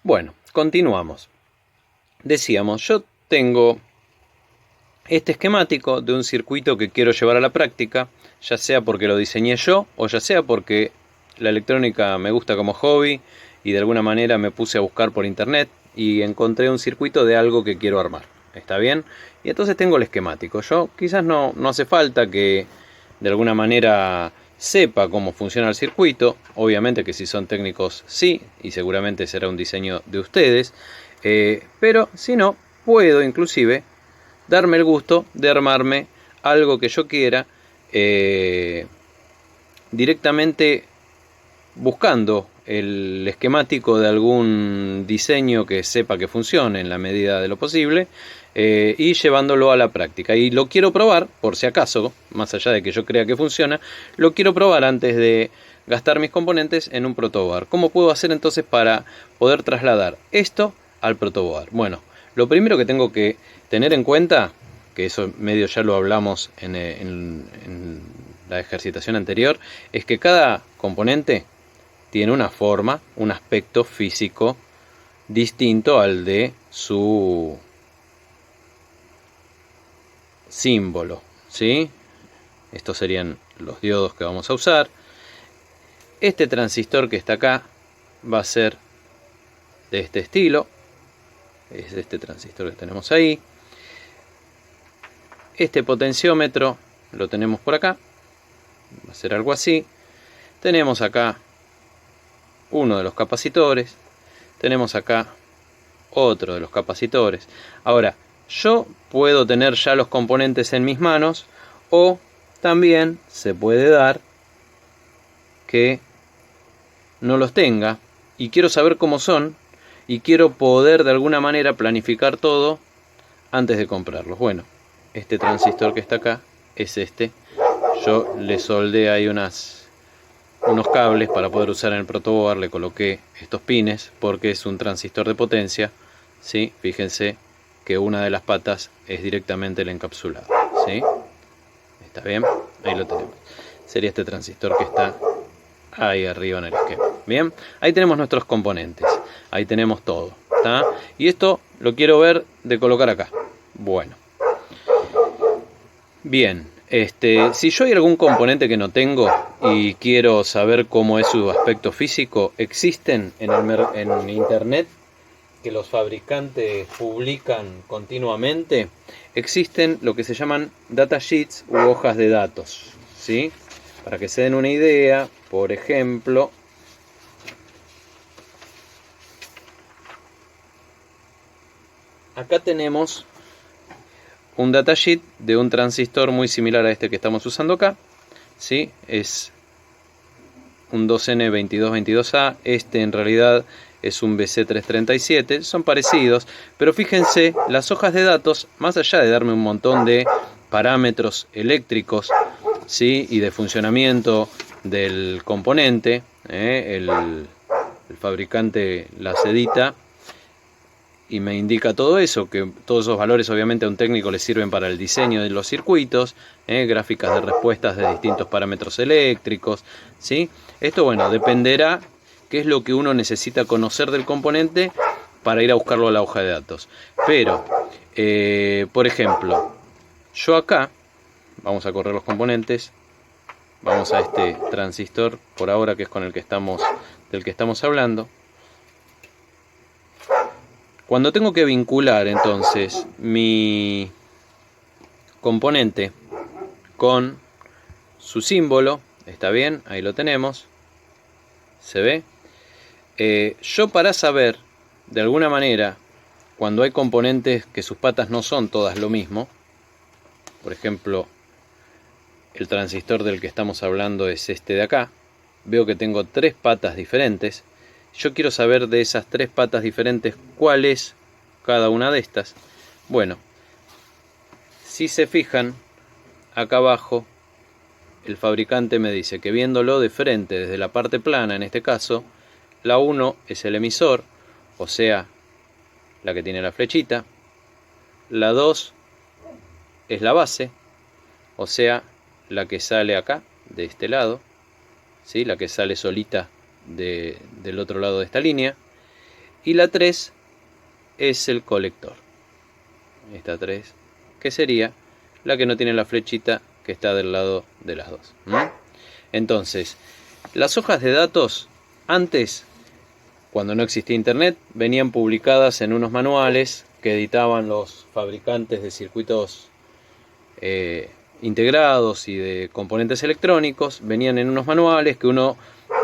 Bueno, continuamos. Decíamos, yo tengo este esquemático de un circuito que quiero llevar a la práctica, ya sea porque lo diseñé yo o ya sea porque la electrónica me gusta como hobby y de alguna manera me puse a buscar por internet y encontré un circuito de algo que quiero armar. ¿Está bien? Y entonces tengo el esquemático. Yo quizás no hace falta que de alguna manera sepa cómo funciona el circuito. Obviamente que si son técnicos sí, y seguramente será un diseño de ustedes. Pero si no, puedo inclusive darme el gusto de armarme algo que yo quiera directamente buscando el esquemático de algún diseño que sepa que funcione en la medida de lo posible y llevándolo a la práctica. Y lo quiero probar, por si acaso, más allá de que yo crea que funciona, lo quiero probar antes de gastar mis componentes en un protoboard. ¿Cómo puedo hacer entonces para poder trasladar esto al protoboard? Bueno, lo primero que tengo que tener en cuenta, que eso medio ya lo hablamos en la ejercitación anterior, es que cada componente tiene una forma, un aspecto físico distinto al de su símbolo, ¿sí? Estos serían los diodos que vamos a usar. Este transistor que está acá va a ser de este estilo, es este transistor que tenemos ahí. Este potenciómetro lo tenemos por acá, va a ser algo así. Tenemos acá uno de los capacitores, tenemos acá otro de los capacitores. Ahora, yo puedo tener ya los componentes en mis manos o también se puede dar que no los tenga y quiero saber cómo son y quiero poder de alguna manera planificar todo antes de comprarlos. Bueno, este transistor que está acá es este. Yo le soldé ahí unos cables para poder usar en el protoboard, le coloqué estos pines porque es un transistor de potencia, ¿sí? Fíjense que una de las patas es directamente el encapsulado, ¿sí? ¿Está bien? Ahí lo tenemos. Sería este transistor que está ahí arriba en el esquema. Bien, ahí tenemos nuestros componentes, ahí tenemos todo, ¿está? Y esto lo quiero ver de colocar acá. Bueno, bien, si yo hay algún componente que no tengo y quiero saber cómo es su aspecto físico, existen en internet que los fabricantes publican continuamente, existen lo que se llaman datasheets u hojas de datos, ¿sí? Para que se den una idea, por ejemplo, acá tenemos un datasheet de un transistor muy similar a este que estamos usando acá, ¿sí? Es un 2N2222A, este en realidad es un BC337, son parecidos, pero fíjense, las hojas de datos, más allá de darme un montón de parámetros eléctricos, ¿sí? Y de funcionamiento del componente, el fabricante las edita y me indica todo eso, que todos esos valores obviamente a un técnico le sirven para el diseño de los circuitos, gráficas de respuestas de distintos parámetros eléctricos, ¿sí? Esto, bueno, dependerá qué es lo que uno necesita conocer del componente para ir a buscarlo a la hoja de datos. Pero, por ejemplo, yo acá, vamos a correr los componentes, vamos a este transistor por ahora que es con el que del que estamos hablando. Cuando tengo que vincular entonces mi componente con su símbolo, está bien, ahí lo tenemos, se ve. Yo para saber, de alguna manera, cuando hay componentes que sus patas no son todas lo mismo, por ejemplo, el transistor del que estamos hablando es este de acá, veo que tengo tres patas diferentes. Yo quiero saber de esas tres patas diferentes cuál es cada una de estas. Bueno, si se fijan, acá abajo el fabricante me dice que viéndolo de frente desde la parte plana, en este caso, la 1 es el emisor, o sea, la que tiene la flechita. La 2 es la base, o sea, la que sale acá, de este lado, ¿sí? La que sale solita del otro lado de esta línea. y la 3 es el colector. Esta 3, que sería la que no tiene la flechita que está del lado de las dos. Entonces, las hojas de datos antes, cuando no existía internet, venían publicadas en unos manuales que editaban los fabricantes de circuitos integrados y de componentes electrónicos. Venían en unos manuales que uno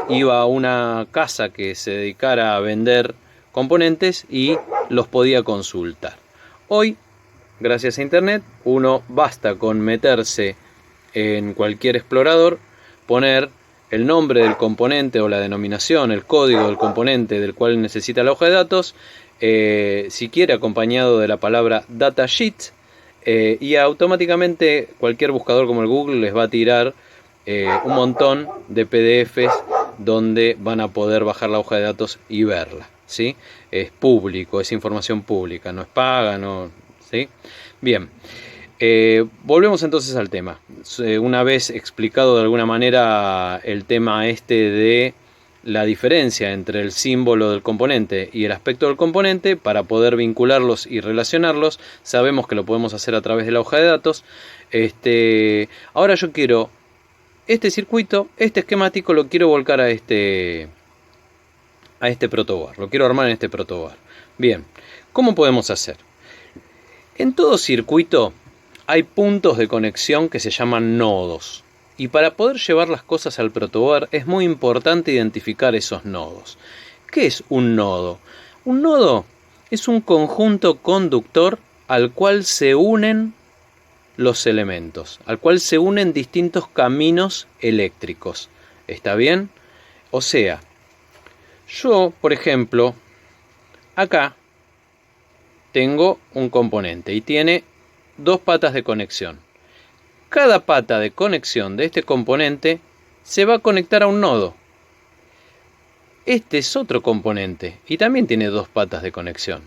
iba a una casa que se dedicara a vender componentes y los podía consultar. Hoy, gracias a internet, uno basta con meterse en cualquier explorador, poner el nombre del componente o la denominación, el código del componente del cual necesita la hoja de datos, si quiere acompañado de la palabra datasheet, y automáticamente cualquier buscador como el Google les va a tirar un montón de PDFs donde van a poder bajar la hoja de datos y verla, ¿sí? Es público, es información pública, no es paga, no, ¿sí? Bien, volvemos entonces al tema. Una vez explicado de alguna manera el tema de la diferencia entre el símbolo del componente y el aspecto del componente, para poder vincularlos y relacionarlos, sabemos que lo podemos hacer a través de la hoja de datos. Ahora yo quiero este circuito, este esquemático, lo quiero volcar a este protoboard, lo quiero armar en este protoboard. Bien, ¿cómo podemos hacer? En todo circuito hay puntos de conexión que se llaman nodos. Y para poder llevar las cosas al protoboard es muy importante identificar esos nodos. ¿Qué es un nodo? Un nodo es un conjunto conductor al cual se unen los elementos, al cual se unen distintos caminos eléctricos. ¿Está bien? O sea, yo, por ejemplo, acá tengo un componente y tiene dos patas de conexión. Cada pata de conexión de este componente se va a conectar a un nodo. Este es otro componente y también tiene dos patas de conexión.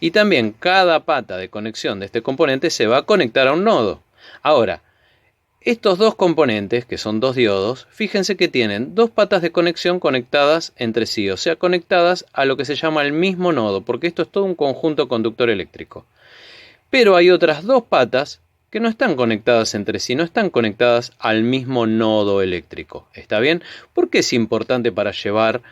Y también cada pata de conexión de este componente se va a conectar a un nodo. Ahora, estos dos componentes, que son dos diodos, fíjense que tienen dos patas de conexión conectadas entre sí, o sea, conectadas a lo que se llama el mismo nodo, porque esto es todo un conjunto conductor eléctrico. Pero hay otras dos patas que no están conectadas entre sí, no están conectadas al mismo nodo eléctrico. ¿Está bien? ¿Por qué es importante para llevar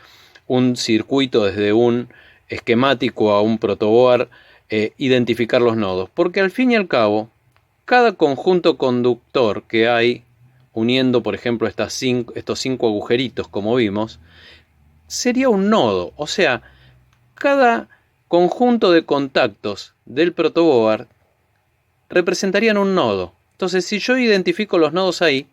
un circuito desde un esquemático a un protoboard identificar los nodos? Porque al fin y al cabo, cada conjunto conductor que hay uniendo, por ejemplo, estos cinco agujeritos, como vimos, sería un nodo. O sea, cada conjunto de contactos del protoboard representarían un nodo. Entonces, si yo identifico los nodos ahí,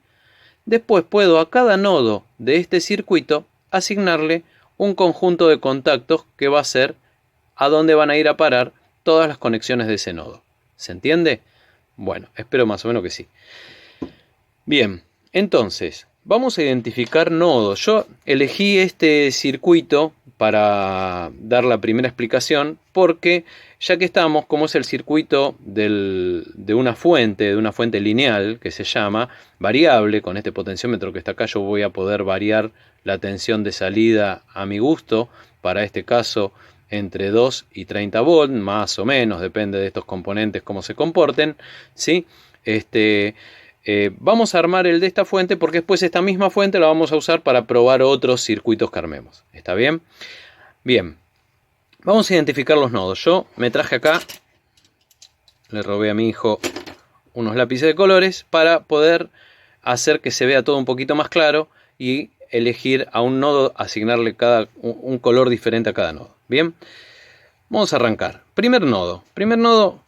después puedo a cada nodo de este circuito asignarle un conjunto de contactos que va a ser a dónde van a ir a parar todas las conexiones de ese nodo. ¿Se entiende? Bueno, espero más o menos que sí. Bien, entonces, vamos a identificar nodos. Yo elegí este circuito para dar la primera explicación porque, ya que estamos, como es el circuito de una fuente lineal que se llama variable, con este potenciómetro que está acá yo voy a poder variar la tensión de salida a mi gusto, para este caso entre 2 y 30 volts, más o menos, depende de estos componentes cómo se comporten, ¿sí? Vamos a armar el de esta fuente porque después esta misma fuente la vamos a usar para probar otros circuitos que armemos. ¿Está bien? Bien. Vamos a identificar los nodos. Yo me traje acá, le robé a mi hijo unos lápices de colores para poder hacer que se vea todo un poquito más claro y elegir a un nodo, asignarle un color diferente a cada nodo. Bien. Vamos a arrancar. Primer nodo,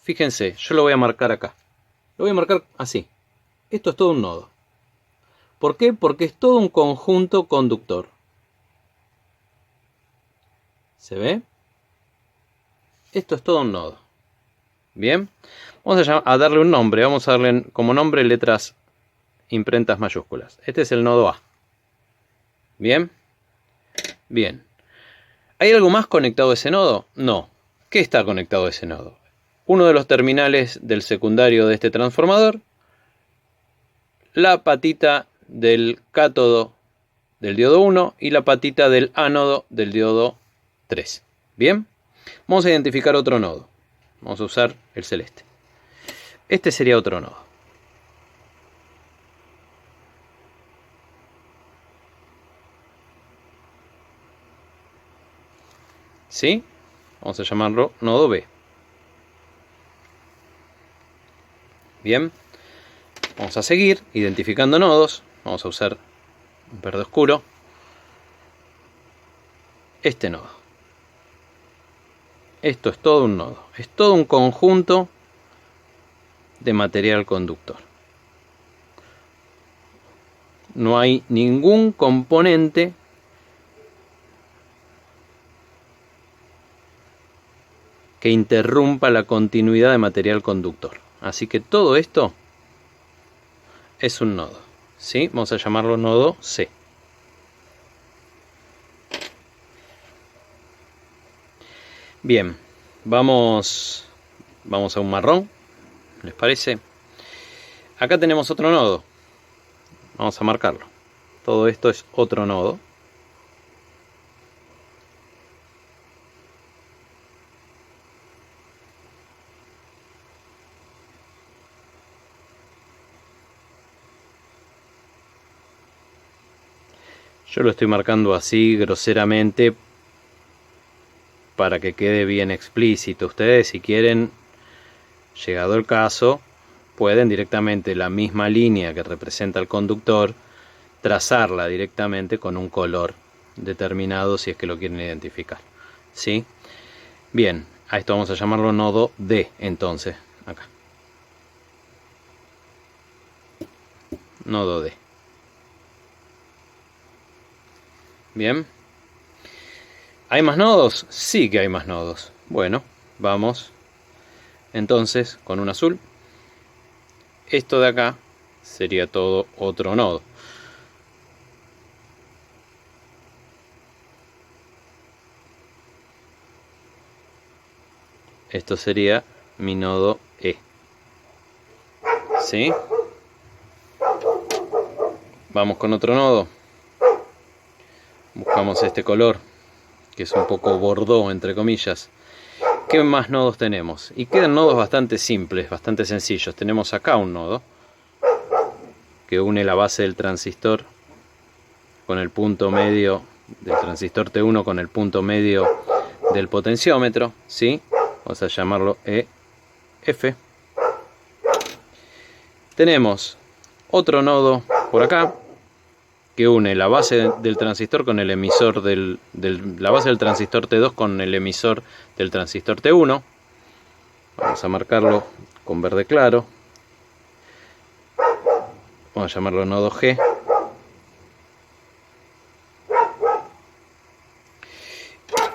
fíjense, yo lo voy a marcar acá. Lo voy a marcar así. Esto es todo un nodo. ¿Por qué? Porque es todo un conjunto conductor. ¿Se ve? Esto es todo un nodo. Bien. Vamos a darle un nombre. Vamos a darle como nombre letras imprentas mayúsculas. Este es el nodo A. Bien. Bien. ¿Hay algo más conectado a ese nodo? No. ¿Qué está conectado a ese nodo? Uno de los terminales del secundario de este transformador, la patita del cátodo del diodo 1 y la patita del ánodo del diodo 3. Bien, vamos a identificar otro nodo. Vamos a usar el celeste. Este sería otro nodo. ¿Sí? Vamos a llamarlo nodo B. Bien, vamos a seguir identificando nodos. Vamos a usar un verde oscuro. Este nodo. Esto es todo un nodo. Es todo un conjunto de material conductor. No hay ningún componente que interrumpa la continuidad de material conductor. Así que todo esto es un nodo. ¿Sí? Vamos a llamarlo nodo C. Bien, vamos a un marrón, ¿les parece? Acá tenemos otro nodo. Vamos a marcarlo. Todo esto es otro nodo. Yo lo estoy marcando así groseramente para que quede bien explícito. Ustedes, si quieren, llegado el caso, pueden directamente la misma línea que representa el conductor trazarla directamente con un color determinado si es que lo quieren identificar. ¿Sí? Bien, a esto vamos a llamarlo nodo D, entonces, acá. Nodo D. Bien. ¿Hay más nodos? Sí que hay más nodos. Bueno, vamos entonces con un azul. Esto de acá sería todo otro nodo. Esto sería mi nodo E. ¿Sí? Vamos con otro nodo. Buscamos este color, que es un poco bordó, entre comillas. ¿Qué más nodos tenemos? Y quedan nodos bastante simples, bastante sencillos. Tenemos acá un nodo que une la base del transistor con el punto medio del transistor T1 con el punto medio del potenciómetro, ¿sí? Vamos a llamarlo EF. Tenemos otro nodo por acá que une la base del transistor con el emisor la base del transistor T2 con el emisor del transistor T1. Vamos a marcarlo con verde claro. Vamos a llamarlo nodo G.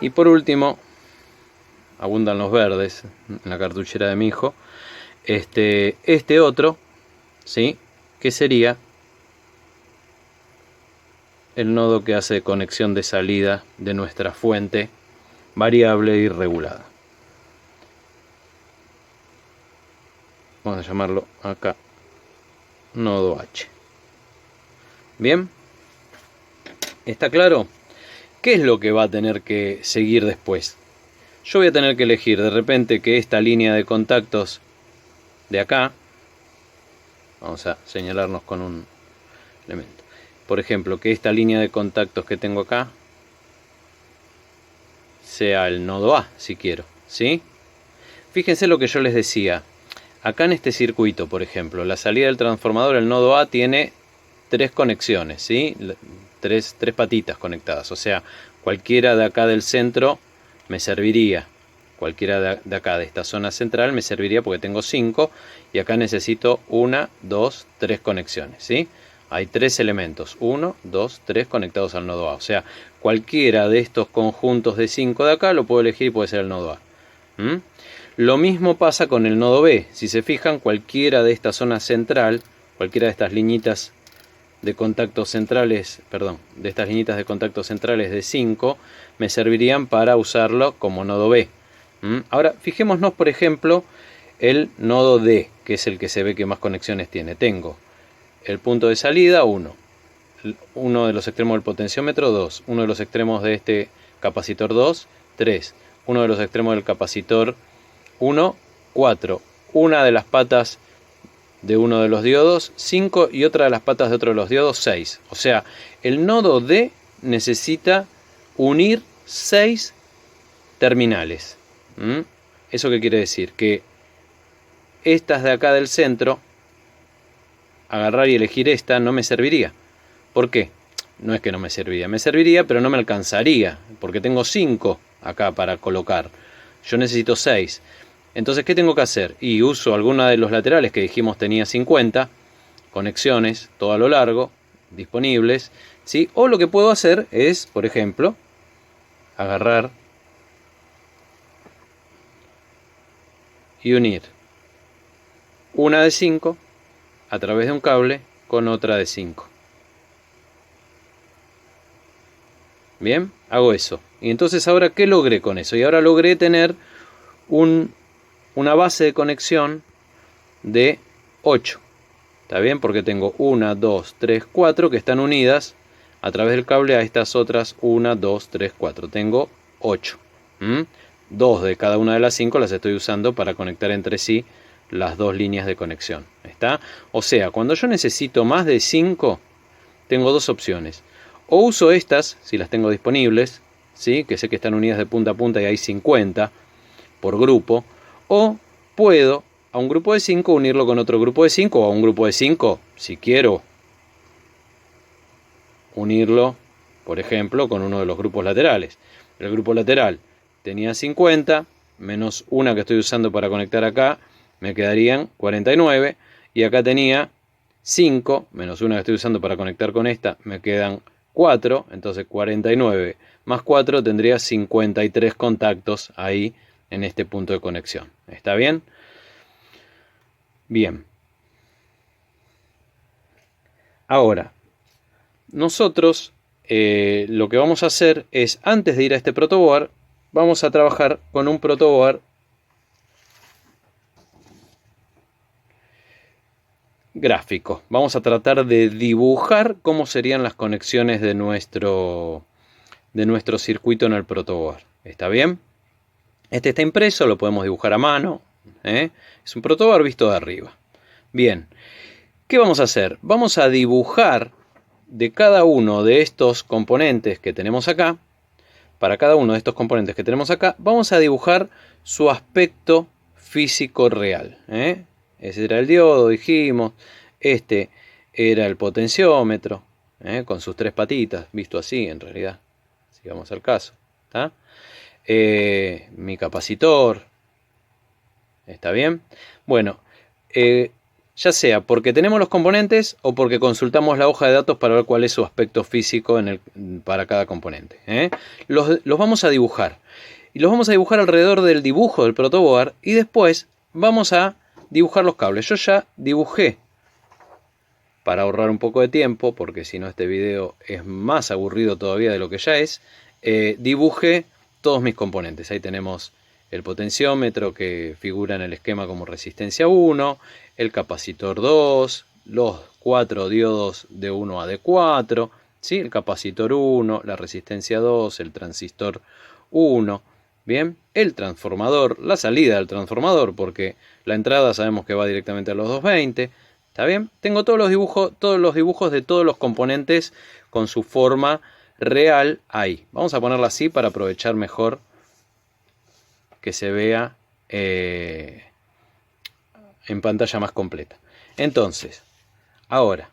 Y por último, abundan los verdes en la cartuchera de mi hijo. Este otro, ¿sí? Que sería el nodo que hace conexión de salida de nuestra fuente variable y regulada. Vamos a llamarlo acá nodo H. Bien, ¿está claro? ¿Qué es lo que va a tener que seguir después? Yo voy a tener que elegir de repente que esta línea de contactos de acá, vamos a señalarnos con un elemento, por ejemplo, que esta línea de contactos que tengo acá sea el nodo A, si quiero, ¿sí? Fíjense lo que yo les decía. Acá en este circuito, por ejemplo, la salida del transformador, el nodo A tiene 3 conexiones, ¿sí? Tres patitas conectadas. O sea, cualquiera de acá del centro me serviría. Cualquiera de acá de esta zona central me serviría porque tengo 5. Y acá necesito 1, 2, 3 conexiones, ¿sí? Hay 3 elementos. 1, 2, 3 conectados al nodo A. O sea, cualquiera de estos conjuntos de 5 de acá lo puedo elegir y puede ser el nodo A. Lo mismo pasa con el nodo B. Si se fijan, cualquiera de esta zona central, cualquiera de estas liñitas de contactos centrales, de estas liñitas de contactos centrales de 5, me servirían para usarlo como nodo B. Ahora, fijémonos, por ejemplo, el nodo D, que es el que se ve que más conexiones tiene. Tengo el punto de salida, 1. Uno de los extremos del potenciómetro, 2. Uno de los extremos de este capacitor, 2. 3. uno de los extremos del capacitor 1, 4. Una de las patas de uno de los diodos, 5, y otra de las patas de otro de los diodos, 6. O sea, el nodo D necesita unir 6 terminales. ¿Eso qué quiere decir? Que estas de acá del centro, agarrar y elegir esta no me serviría. ¿Por qué? No es que no me serviría, pero no me alcanzaría, porque tengo 5 acá para colocar. Yo necesito 6. Entonces, ¿qué tengo que hacer? Y uso alguna de los laterales que dijimos tenía 50 conexiones, todo a lo largo, disponibles, ¿sí? O lo que puedo hacer es, por ejemplo, agarrar y unir una de 5 a través de un cable con otra de 5. Bien, hago eso. Y entonces ahora, ¿qué logré con eso? Y ahora logré tener una base de conexión de 8. ¿Está bien? Porque tengo 1, 2, 3, 4 que están unidas a través del cable a estas otras 1, 2, 3, 4. Tengo 8. 2 de cada una de las 5 las estoy usando para conectar entre sí las dos líneas de conexión. ¿Está? O sea, cuando yo necesito más de 5, tengo dos opciones. O uso estas, si las tengo disponibles, ¿sí? Que sé que están unidas de punta a punta y hay 50 por grupo. O puedo a un grupo de 5 unirlo con otro grupo de 5, o a un grupo de 5, si quiero, unirlo, por ejemplo, con uno de los grupos laterales. El grupo lateral tenía 50, menos una que estoy usando para conectar acá, me quedarían 49. Y acá tenía 5, menos una que estoy usando para conectar con esta, me quedan 4. Entonces 49 más 4 tendría 53 contactos ahí en este punto de conexión. ¿Está bien? Bien. Ahora, nosotros lo que vamos a hacer es, antes de ir a este protoboard, vamos a trabajar con un protoboard gráfico. Vamos a tratar de dibujar cómo serían las conexiones de nuestro circuito en el protoboard. ¿Está bien? Este está impreso, lo podemos dibujar a mano. Es un protoboard visto de arriba. Bien, ¿qué vamos a hacer? Vamos a dibujar de cada uno de estos componentes que tenemos acá. Para cada uno de estos componentes que tenemos acá, vamos a dibujar su aspecto físico real. Ese era el diodo, dijimos. Este era el potenciómetro, con sus 3 patitas, visto así en realidad, si vamos al caso. ¿Está? Mi capacitor. ¿Está bien? Bueno, ya sea porque tenemos los componentes o porque consultamos la hoja de datos para ver cuál es su aspecto físico para cada componente. Los vamos a dibujar. Y los vamos a dibujar alrededor del dibujo del protoboard, y después vamos a dibujar los cables. Yo ya dibujé, para ahorrar un poco de tiempo, porque si no este video es más aburrido todavía de lo que ya es, dibujé todos mis componentes. Ahí tenemos el potenciómetro, que figura en el esquema como resistencia 1, el capacitor 2, los 4 diodos de 1 a D4, ¿sí? El capacitor 1, la resistencia 2, el transistor 1, bien, el transformador, la salida del transformador, porque la entrada sabemos que va directamente a los 220. ¿Está bien? Tengo todos los dibujos de todos los componentes con su forma real ahí. Vamos a ponerla así para aprovechar mejor que se vea en pantalla más completa. Entonces, ahora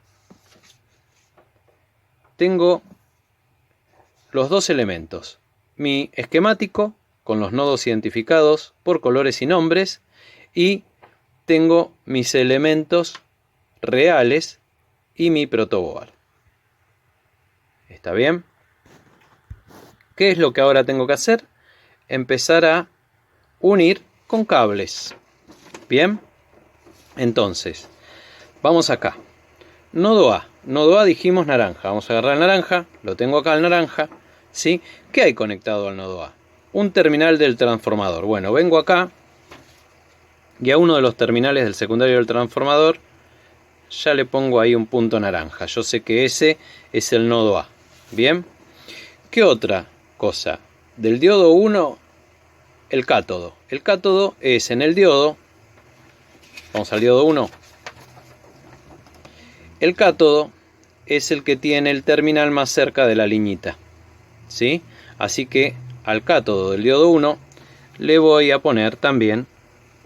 tengo los dos elementos. Mi esquemático con los nodos identificados por colores y nombres, y tengo mis elementos reales y mi protoboard. ¿Está bien? ¿Qué es lo que ahora tengo que hacer? Empezar a unir con cables. Bien, entonces vamos acá. Nodo A. Nodo A dijimos naranja. Vamos a agarrar el naranja. Lo tengo acá el naranja. ¿Sí? ¿Qué hay conectado al nodo A? Un terminal del transformador. Bueno, vengo acá y a uno de los terminales del secundario del transformador ya le pongo ahí un punto naranja. Yo sé que ese es el nodo A. Bien. ¿Qué otra cosa? Del diodo 1 el cátodo. El cátodo es en el diodo. Vamos al diodo 1. El cátodo es el que tiene el terminal más cerca de la liñita, ¿sí? Así que al cátodo del diodo 1 le voy a poner también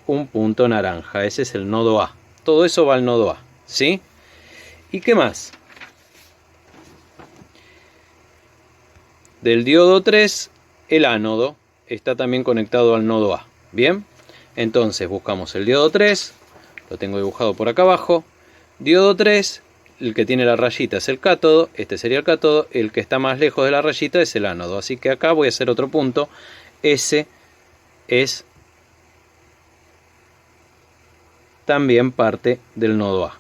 un punto naranja. Ese es el nodo A. Todo eso va al nodo A, ¿sí? ¿Y qué más? Del diodo 3, el ánodo está también conectado al nodo A. Bien, entonces buscamos el diodo 3, lo tengo dibujado por acá abajo. Diodo 3, el que tiene la rayita es el cátodo, este sería el cátodo, el que está más lejos de la rayita es el ánodo. Así que acá voy a hacer otro punto, ese es también parte del nodo A.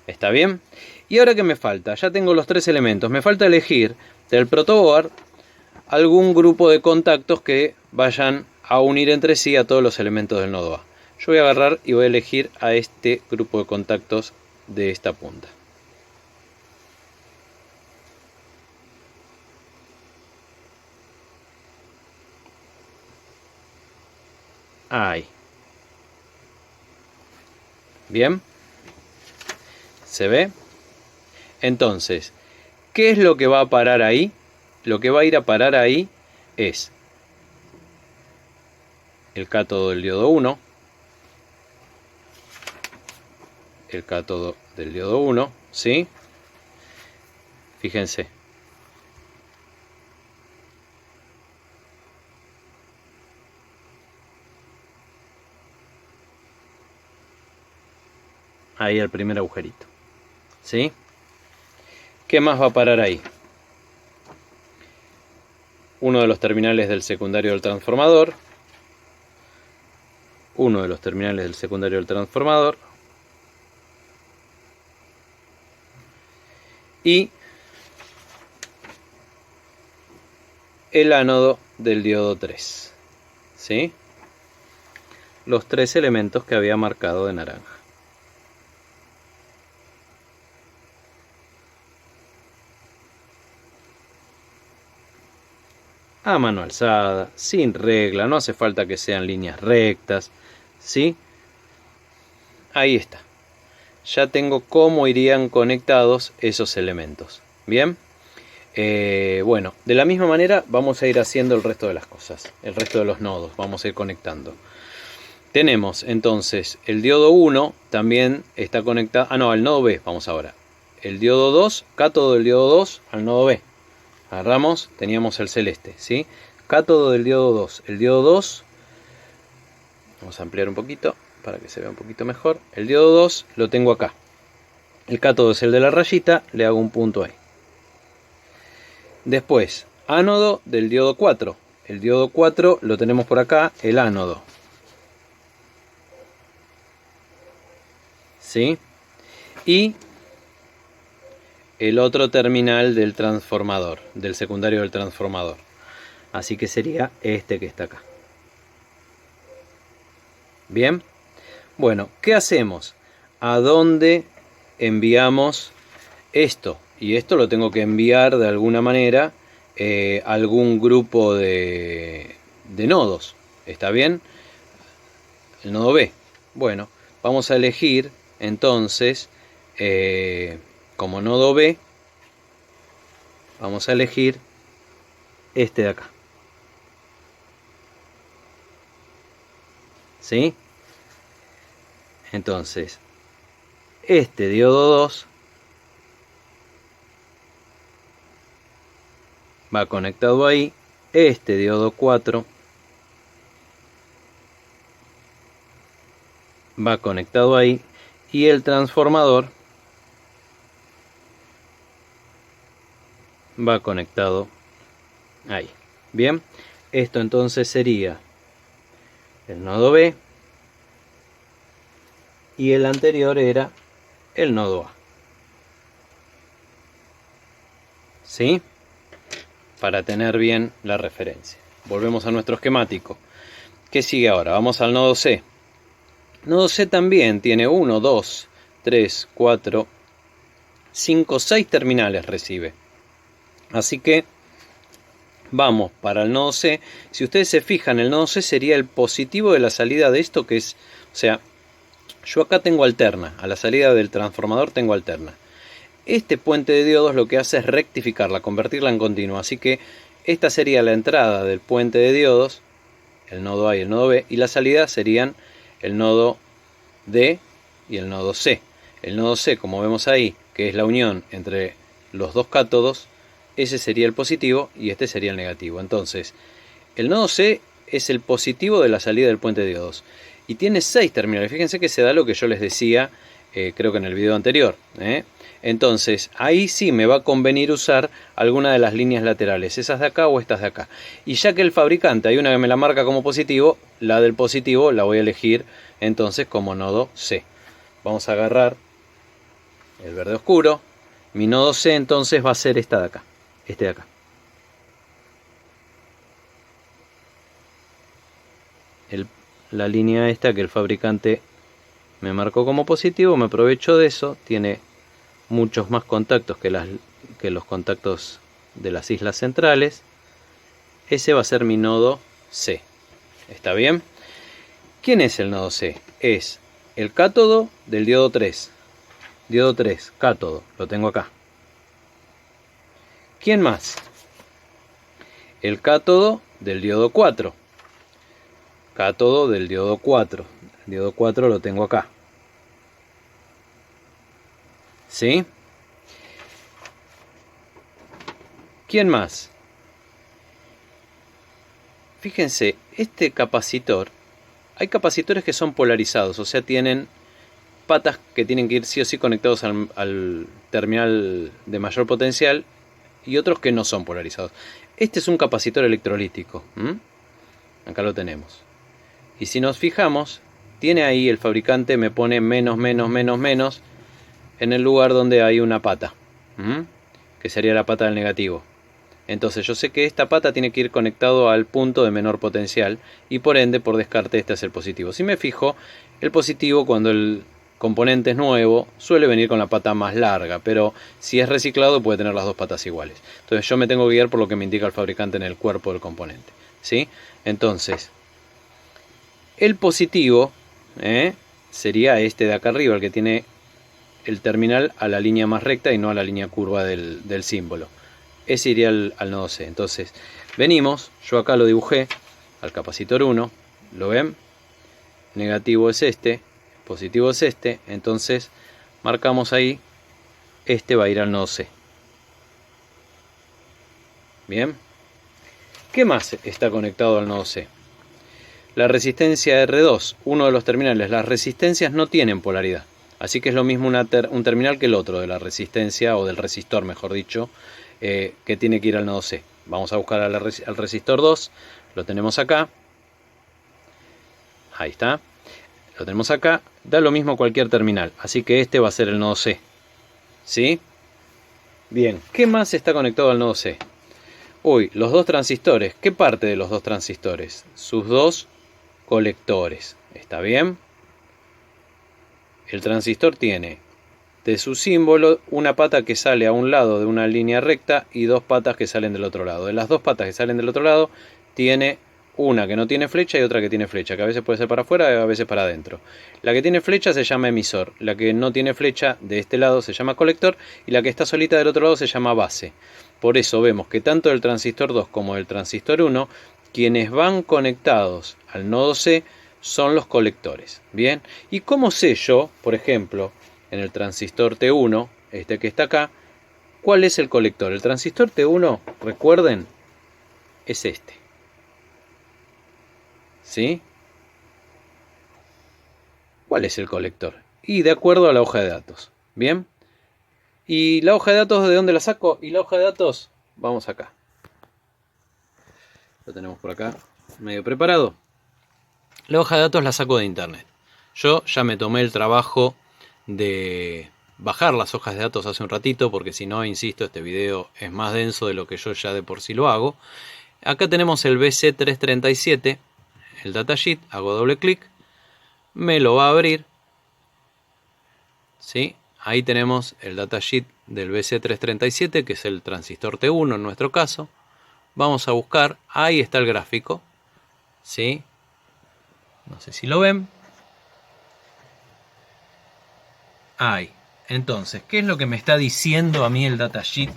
¿Está bien? Y ahora, ¿qué me falta? Ya tengo los tres elementos, me falta elegir del protoboard algún grupo de contactos que vayan a unir entre sí a todos los elementos del nodo A. Yo voy a agarrar y voy a elegir a este grupo de contactos de esta punta. Ahí. Bien. ¿Se ve? Entonces, ¿qué es lo que va a parar ahí? Lo que va a ir a parar ahí es el cátodo del diodo 1, el cátodo del diodo 1, ¿sí? Fíjense. Ahí el primer agujerito, ¿sí? ¿Qué más va a parar ahí? Uno de los terminales del secundario del transformador, uno de los terminales del secundario del transformador y el ánodo del diodo 3, ¿sí? Los tres elementos que había marcado de naranja. A mano alzada, sin regla, no hace falta que sean líneas rectas, ¿sí? Ahí está. Ya tengo cómo irían conectados esos elementos. ¿Bien? Bueno, de la misma manera vamos a ir haciendo el resto de las cosas, el resto de los nodos, vamos a ir conectando. Tenemos entonces el diodo 1 también está conectado, al nodo B, vamos ahora. El diodo 2, cátodo del diodo 2 al nodo B. Agarramos, teníamos el celeste, ¿sí? Cátodo del diodo 2. El diodo 2, vamos a ampliar un poquito para que se vea un poquito mejor. El diodo 2 lo tengo acá. El cátodo es el de la rayita, le hago un punto ahí. Después, ánodo del diodo 4. El diodo 4 lo tenemos por acá, el ánodo. ¿Sí? Y el otro terminal del transformador, del secundario del transformador. Así que sería este que está acá. Bien. Bueno, ¿qué hacemos? ¿A dónde enviamos esto? Y esto lo tengo que enviar de alguna manera a algún grupo de nodos. ¿Está bien? El nodo B. Bueno, vamos a elegir entonces como nodo B, vamos a elegir este de acá. ¿Sí? Entonces, este diodo 2 va conectado ahí, este diodo 4 va conectado ahí y el transformador va conectado ahí. Bien, esto entonces sería el nodo B y el anterior era el nodo A. ¿Sí? Para tener bien la referencia. Volvemos a nuestro esquemático. ¿Qué sigue ahora? Vamos al nodo C. Nodo C también tiene 1, 2, 3, 4, 5, 6 terminales recibe. Así que Vamos para el nodo C. Si ustedes se fijan, el nodo C sería el positivo de la salida de esto, que es, o sea, yo acá tengo alterna, a la salida del transformador tengo alterna. Este puente de diodos lo que hace es rectificarla, convertirla en continua, así que esta sería la entrada del puente de diodos, el nodo A y el nodo B, y la salida serían el nodo D y el nodo C. El nodo C, como vemos ahí, que es la unión entre los dos cátodos, ese sería el positivo y este sería el negativo. Entonces, el nodo C es el positivo de la salida del puente de diodos. Y tiene 6 terminales. Fíjense que se da lo que yo les decía, creo que en el video anterior. Entonces, ahí sí me va a convenir usar alguna de las líneas laterales, esas de acá o estas de acá. Y ya que el fabricante hay una que me la marca como positivo, la del positivo la voy a elegir entonces como nodo C. Vamos a agarrar el verde oscuro. Mi nodo C entonces va a ser esta de acá, este de acá. La línea esta que el fabricante me marcó como positivo, me aprovecho de eso, tiene muchos más contactos que los contactos de las islas centrales. Ese va a ser mi nodo C. ¿Está bien? ¿Quién es el nodo C? Es el cátodo del diodo 3. Diodo 3, cátodo, lo tengo acá. ¿Quién más? El cátodo del diodo 4. Cátodo del diodo 4. El diodo 4 lo tengo acá. ¿Sí? ¿Quién más? Fíjense, este capacitor, hay capacitores que son polarizados, o sea, tienen patas que tienen que ir sí o sí conectados al terminal de mayor potencial y otros que no son polarizados. Este es un capacitor electrolítico. Acá lo tenemos. Y si nos fijamos, tiene ahí el fabricante, me pone menos, menos, menos, menos en el lugar donde hay una pata, que sería la pata del negativo. Entonces yo sé que esta pata tiene que ir conectado al punto de menor potencial y por ende, por descarte, este es el positivo. Si me fijo, el positivo cuando el componente es nuevo suele venir con la pata más larga, pero si es reciclado puede tener las dos patas iguales. Entonces yo me tengo que guiar por lo que me indica el fabricante en el cuerpo del componente, ¿sí? Entonces, el positivo sería este de acá arriba, el que tiene el terminal a la línea más recta y no a la línea curva del símbolo. Ese iría al nodo C. Entonces, venimos, yo acá lo dibujé al capacitor 1, ¿lo ven? Negativo es este, positivo es este, entonces marcamos ahí, este va a ir al nodo C. Bien. ¿Qué más está conectado al nodo C? La resistencia R2, uno de los terminales. Las resistencias no tienen polaridad, así que es lo mismo un terminal que el otro de la resistencia, o del resistor mejor dicho, que tiene que ir al nodo C. Vamos a buscar al resistor 2, lo tenemos acá, ahí está, lo tenemos acá, da lo mismo cualquier terminal, así que este va a ser el nodo C, ¿sí? Bien, ¿qué más está conectado al nodo C? Uy, los dos transistores. ¿Qué parte de los dos transistores? Sus dos colectores, ¿está bien? El transistor tiene de su símbolo una pata que sale a un lado de una línea recta y dos patas que salen del otro lado. De las dos patas que salen del otro lado tiene una que no tiene flecha y otra que tiene flecha, que a veces puede ser para afuera y a veces para adentro. La que tiene flecha se llama emisor, la que no tiene flecha de este lado se llama colector y la que está solita del otro lado se llama base. Por eso vemos que tanto el transistor 2 como el transistor 1, quienes van conectados al nodo C son los colectores. Bien, ¿y cómo sé yo, por ejemplo, en el transistor T1, este que está acá, cuál es el colector? El transistor T1, recuerden, es este. ¿Sí? ¿Cuál es el colector? Y de acuerdo a la hoja de datos. ¿Bien? ¿Y la hoja de datos de dónde la saco? Y la hoja de datos, vamos acá. Lo tenemos por acá, medio preparado. La hoja de datos la saco de internet. Yo ya me tomé el trabajo de bajar las hojas de datos hace un ratito, porque si no, insisto, este video es más denso de lo que yo ya de por sí lo hago. Acá tenemos el BC337, el datasheet, hago doble clic, me lo va a abrir, ¿sí? Ahí tenemos el datasheet del BC337, que es el transistor T1 en nuestro caso. vamos a buscar, ahí está el gráfico, ¿sí? No sé si lo ven. Ahí. Entonces, ¿qué es lo que me está diciendo a mí el datasheet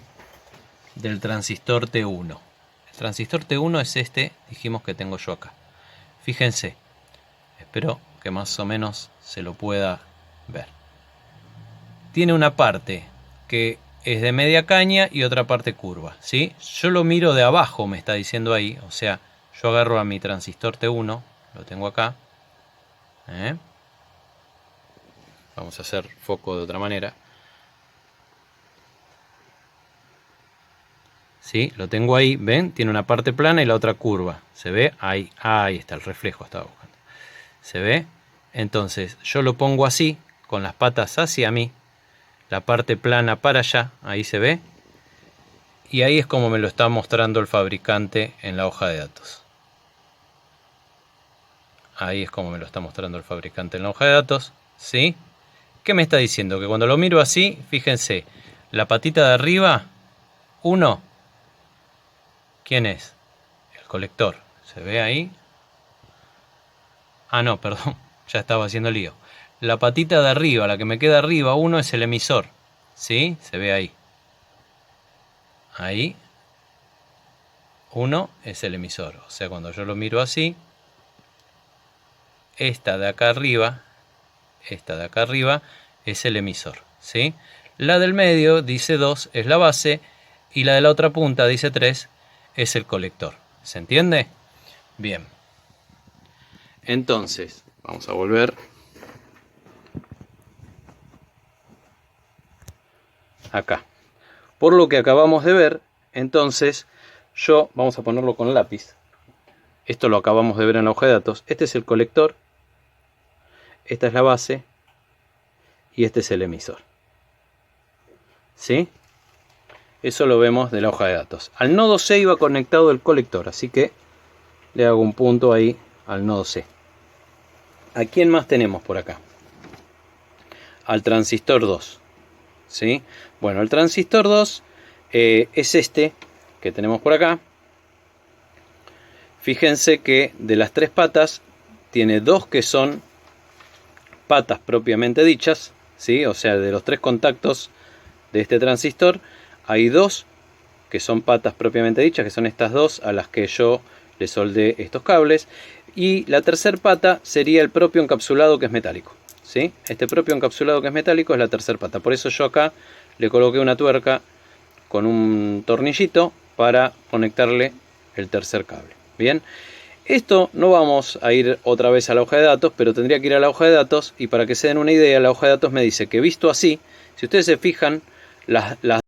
del transistor T1? El transistor T1 es este, dijimos que tengo yo acá. Fíjense, espero que más o menos se lo pueda ver. Tiene una parte que es de media caña y otra parte curva, ¿sí? Yo lo miro de abajo, me está diciendo ahí, o sea, yo agarro a mi transistor T1, lo tengo acá. Vamos a hacer foco de otra manera. ¿Sí? Lo tengo ahí, ¿ven? Tiene una parte plana y la otra curva. ¿Se ve? Ahí está el reflejo, estaba buscando. ¿Se ve? Entonces yo lo pongo así, con las patas hacia mí, la parte plana para allá, ahí se ve. Y ahí es como me lo está mostrando el fabricante en la hoja de datos. Ahí es como me lo está mostrando el fabricante en la hoja de datos, ¿sí? ¿Qué me está diciendo? Que cuando lo miro así, fíjense, la patita de arriba, 1, ¿quién es? El colector. ¿Se ve ahí? Ah, no, perdón, ya estaba haciendo lío. La patita de arriba, la que me queda arriba, 1 es el emisor. ¿Sí? Se ve ahí. Ahí. 1 es el emisor. O sea, cuando yo lo miro así, esta de acá arriba es el emisor. ¿Sí? La del medio dice 2 es la base y la de la otra punta dice 3 es el colector. ¿Se entiende? Bien. Entonces, vamos a volver acá. Por lo que acabamos de ver, entonces vamos a ponerlo con lápiz. Esto lo acabamos de ver en la hoja de datos. Este es el colector, esta es la base y este es el emisor. ¿Sí? Eso lo vemos de la hoja de datos. Al nodo C iba conectado el colector, así que le hago un punto ahí al nodo C. ¿A quién más tenemos por acá? Al transistor 2. ¿Sí? Bueno, el transistor 2 es este que tenemos por acá. Fíjense que de las 3 patas tiene 2 que son patas propiamente dichas, ¿sí? O sea, de los 3 contactos de este transistor hay 2 que son patas propiamente dichas, que son estas 2 a las que yo le soldé estos cables, y la tercera pata sería el propio encapsulado que es metálico, ¿sí? Este propio encapsulado que es metálico es la tercera pata. Por eso yo acá le coloqué una tuerca con un tornillito para conectarle el tercer cable. Bien, esto no vamos a ir otra vez a la hoja de datos, pero tendría que ir a la hoja de datos, y para que se den una idea, la hoja de datos me dice que visto así, si ustedes se fijan, las